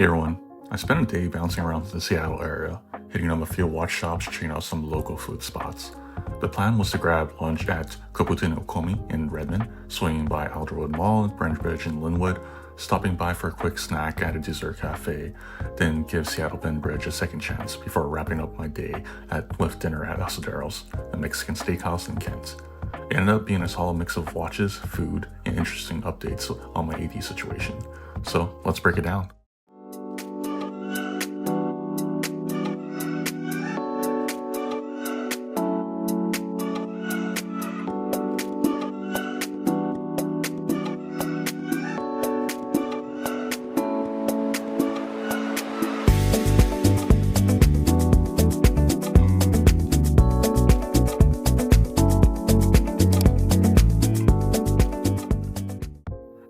Hey everyone, I spent a day bouncing around the Seattle area, hitting up a few watch shops, checking out some local food spots. The plan was to grab lunch at Kobuta and Ookami in Redmond, swinging by Alderwood Mall, Bridge in Lynnwood, stopping by for a quick snack at a dessert cafe, then give Seattle Bend Bridge a second chance before wrapping up my day with dinner at Asadero's, a Mexican steakhouse in Kent. It ended up being a solid mix of watches, food, and interesting updates on my AD situation. So let's break it down.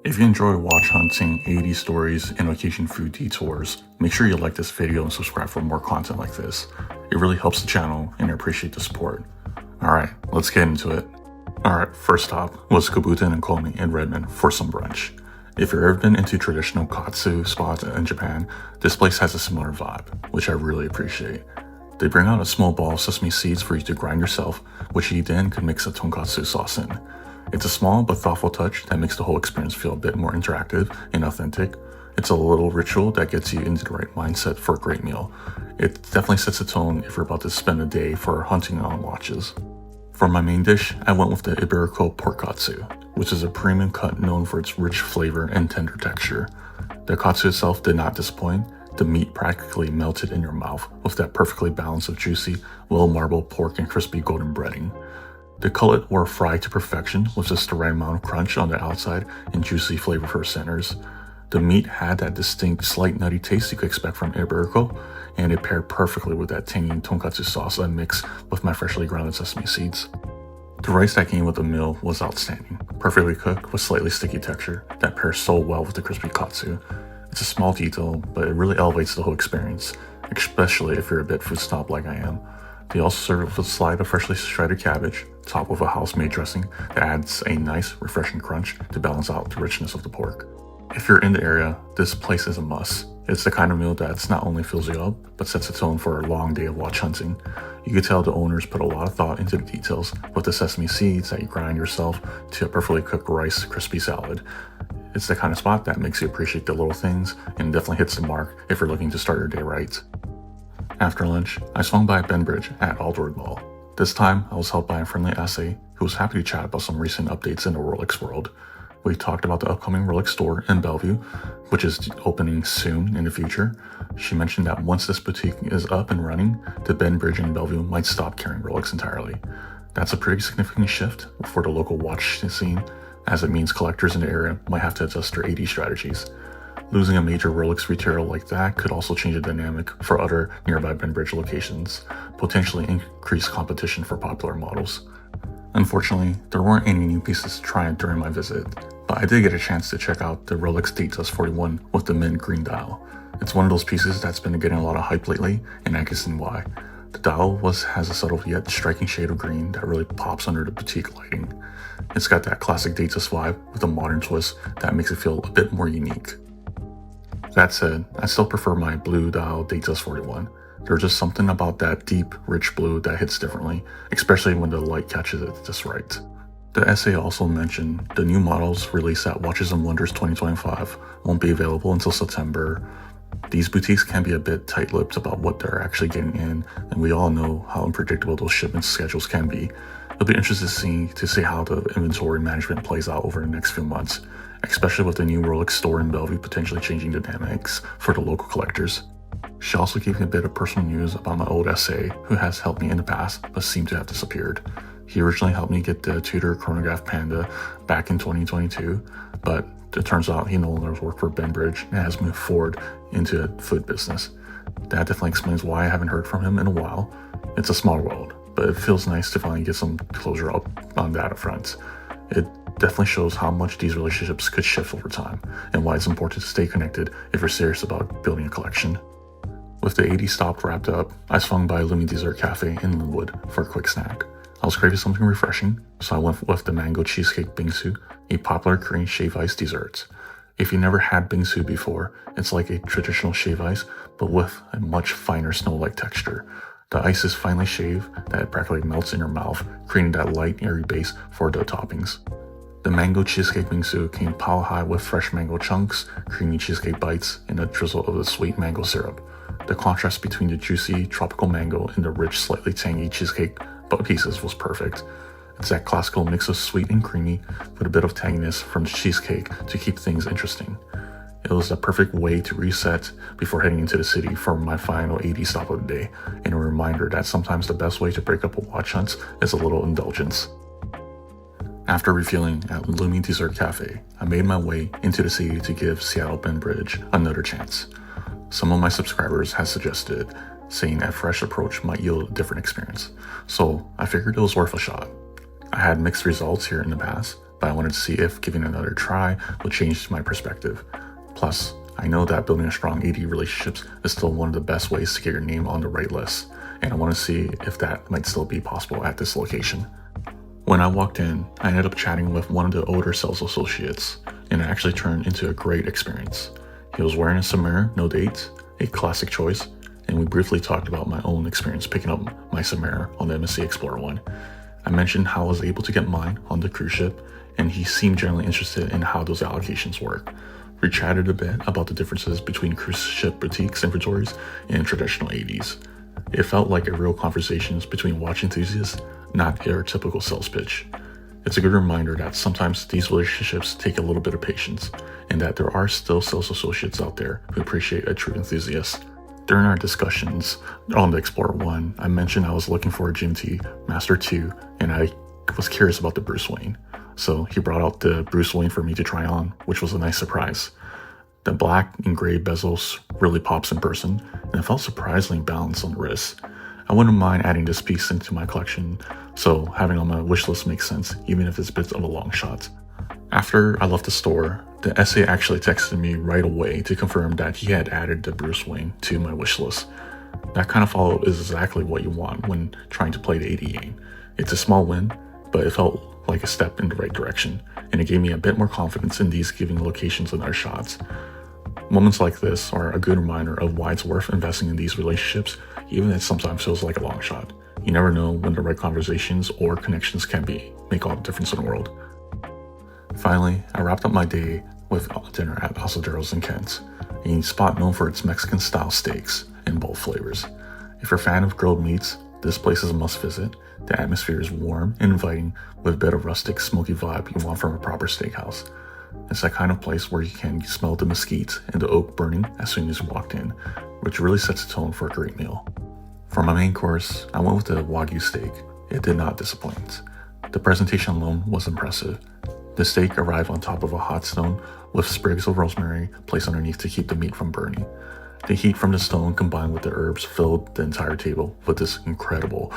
If you enjoy watch hunting, AD stories, and occasion food detours, make sure you like this video and subscribe for more content like this. It really helps the channel and I appreciate the support. Alright, let's get into it. Alright, first stop was Kobuta and Ookami in Redmond for some brunch. If you've ever been into traditional katsu spots in Japan, this place has a similar vibe, which I really appreciate. They bring out a small ball of sesame seeds for you to grind yourself, which you then could mix a tonkatsu sauce in. It's a small but thoughtful touch that makes the whole experience feel a bit more interactive and authentic. It's a little ritual that gets you into the right mindset for a great meal. It definitely sets a tone if you're about to spend a day for hunting on watches. For my main dish, I went with the Iberico pork katsu, which is a premium cut known for its rich flavor and tender texture. The katsu itself did not disappoint. The meat practically melted in your mouth with that perfectly balance of juicy, well-marbled pork and crispy golden breading. The cutlet were fried to perfection with just the right amount of crunch on the outside and juicy flavor for centers. The meat had that distinct, slight nutty taste you could expect from Iberico, and it paired perfectly with that tangy tonkatsu sauce I mixed with my freshly grounded sesame seeds. The rice that came with the meal was outstanding, perfectly cooked with slightly sticky texture that pairs so well with the crispy katsu. It's a small detail, but it really elevates the whole experience, especially if you're a bit food snob like I am. They also serve it with a slide of freshly shredded cabbage, topped with a house-made dressing that adds a nice, refreshing crunch to balance out the richness of the pork. If you're in the area, this place is a must. It's the kind of meal that not only fills you up, but sets a tone for a long day of watch hunting. You can tell the owners put a lot of thought into the details, with the sesame seeds that you grind yourself to a perfectly cooked rice crispy salad. It's the kind of spot that makes you appreciate the little things and definitely hits the mark if you're looking to start your day right. After lunch, I swung by Bend Bridge at Alderwood Mall. This time, I was helped by a friendly essay who was happy to chat about some recent updates in the Rolex world. We talked about the upcoming Rolex store in Bellevue, which is opening soon in the future. She mentioned that once this boutique is up and running, the Bend Bridge in Bellevue might stop carrying Rolex entirely. That's a pretty significant shift for the local watch scene, as it means collectors in the area might have to adjust their AD strategies. Losing a major Rolex retailer like that could also change the dynamic for other nearby Bend Bridge locations, potentially increase competition for popular models. Unfortunately, there weren't any new pieces to try during my visit, but I did get a chance to check out the Rolex Datejust 41 with the mint green dial. It's one of those pieces that's been getting a lot of hype lately, and I can see why. The dial has a subtle yet striking shade of green that really pops under the boutique lighting. It's got that classic Datejust vibe with a modern twist that makes it feel a bit more unique. That said, I still prefer my blue dial Datejust 41. There's just something about that deep, rich blue that hits differently, especially when the light catches it just right. The essay also mentioned the new models released at Watches and Wonders 2025 won't be available until September. These boutiques can be a bit tight-lipped about what they're actually getting in, and we all know how unpredictable those shipment schedules can be. It'll be interesting to see how the inventory management plays out over the next few months, especially with the new Rolex store in Bellevue potentially changing the dynamics for the local collectors. She also gave me a bit of personal news about my old SA, who has helped me in the past but seemed to have disappeared. He originally helped me get the Tudor chronograph Panda back in 2022, but it turns out he no longer works for Bend Bridge and has moved forward into a food business. That definitely explains why I haven't heard from him in a while. It's a small world, but it feels nice to finally get some closure up on that front. It definitely shows how much these relationships could shift over time and why it's important to stay connected if you're serious about building a collection. With the AD stop wrapped up, I swung by Lumi Dessert Cafe in Lynnwood for a quick snack. I was craving something refreshing, so I went with the mango cheesecake bingsu, a popular Korean shave ice dessert. If you never had bingsu before, it's like a traditional shave ice, but with a much finer snow-like texture. The ice is finely shaved that practically melts in your mouth, creating that light, airy base for the toppings. The mango cheesecake bingsu came pile high with fresh mango chunks, creamy cheesecake bites, and a drizzle of the sweet mango syrup. The contrast between the juicy tropical mango and the rich, slightly tangy cheesecake pieces was perfect. It's that classical mix of sweet and creamy with a bit of tanginess from the cheesecake to keep things interesting. It was the perfect way to reset before heading into the city for my final AD stop of the day, and a reminder that sometimes the best way to break up a watch hunt is a little indulgence. After refueling at Lumi Dessert Cafe, I made my way into the city to give Seattle Bend Bridge another chance. Some of my subscribers had suggested saying a fresh approach might yield a different experience, so I figured it was worth a shot. I had mixed results here in the past, but I wanted to see if giving another try would change my perspective. Plus, I know that building a strong AD relationships is still one of the best ways to get your name on the right list, and I want to see if that might still be possible at this location. When I walked in, I ended up chatting with one of the older sales associates, and it actually turned into a great experience. He was wearing a Samara No Date, a classic choice, and we briefly talked about my own experience picking up my Samara on the MSC Explorer 1. I mentioned how I was able to get mine on the cruise ship, and he seemed generally interested in how those allocations work. We chatted a bit about the differences between cruise ship boutiques inventories and traditional ADs. It felt like a real conversation between watch enthusiasts, not your typical sales pitch. It's a good reminder that sometimes these relationships take a little bit of patience, and that there are still sales associates out there who appreciate a true enthusiast. During our discussions on the Explorer 1, I mentioned I was looking for a GMT Master 2, and I was curious about the Bruce Wayne. So he brought out the Bruce Wayne for me to try on, which was a nice surprise. The black and gray bezels really pops in person, and it felt surprisingly balanced on the wrist. I wouldn't mind adding this piece into my collection, so having it on my wish list makes sense, even if it's a bit of a long shot. After I left the store, the SA actually texted me right away to confirm that he had added the Bruce Wayne to my wish list. That kind of follow-up is exactly what you want when trying to play the AD game. It's a small win, but it felt like a step in the right direction, and it gave me a bit more confidence in these giving locations and our shots. Moments like this are a good reminder of why it's worth investing in these relationships, even if it sometimes feels like a long shot. You never know when the right conversations or connections can make all the difference in the world. Finally, I wrapped up my day with dinner at Asadero's in Kent, a spot known for its Mexican-style steaks in both flavors. If you're a fan of grilled meats, this place is a must visit. The atmosphere is warm and inviting with a bit of rustic, smoky vibe you want from a proper steakhouse. It's that kind of place where you can smell the mesquite and the oak burning as soon as you walked in, which really sets the tone for a great meal. For my main course, I went with the Wagyu steak. It did not disappoint. The presentation alone was impressive. The steak arrived on top of a hot stone with sprigs of rosemary placed underneath to keep the meat from burning. The heat from the stone combined with the herbs filled the entire table with this incredible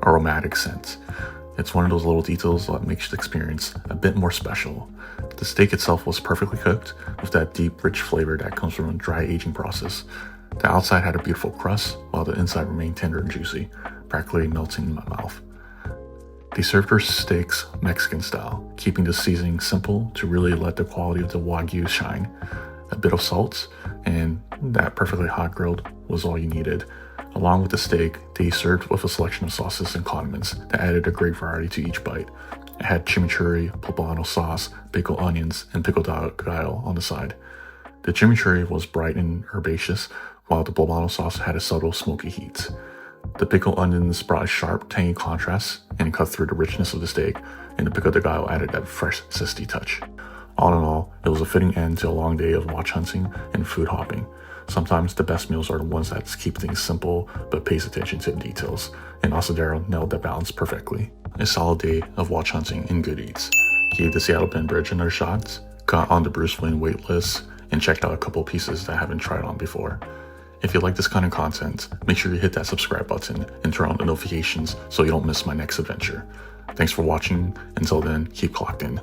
aromatic scent. It's one of those little details that makes the experience a bit more special. The steak itself was perfectly cooked with that deep, rich flavor that comes from a dry aging process. The outside had a beautiful crust while the inside remained tender and juicy, practically melting in my mouth. They served their steaks Mexican style, keeping the seasoning simple to really let the quality of the Wagyu shine. A bit of salt and that perfectly hot grilled was all you needed. Along with the steak, they served with a selection of sauces and condiments that added a great variety to each bite. It had chimichurri, poblano sauce, pickled onions, and pickled gallo on the side. The chimichurri was bright and herbaceous, while the poblano sauce had a subtle smoky heat. The pickled onions brought a sharp, tangy contrast and cut through the richness of the steak, and the pico de gallo added that fresh, zesty touch. All in all, it was a fitting end to a long day of watch hunting and food hopping. Sometimes the best meals are the ones that keep things simple but pays attention to the details, and Asadero nailed that balance perfectly. A solid day of watch hunting and good eats. Gave the Seattle Bend Bridge another shot, got on the Bruce Wayne wait list, and checked out a couple pieces that I haven't tried on before. If you like this kind of content, make sure you hit that subscribe button and turn on the notifications so you don't miss my next adventure. Thanks for watching. Until then, keep clocked in.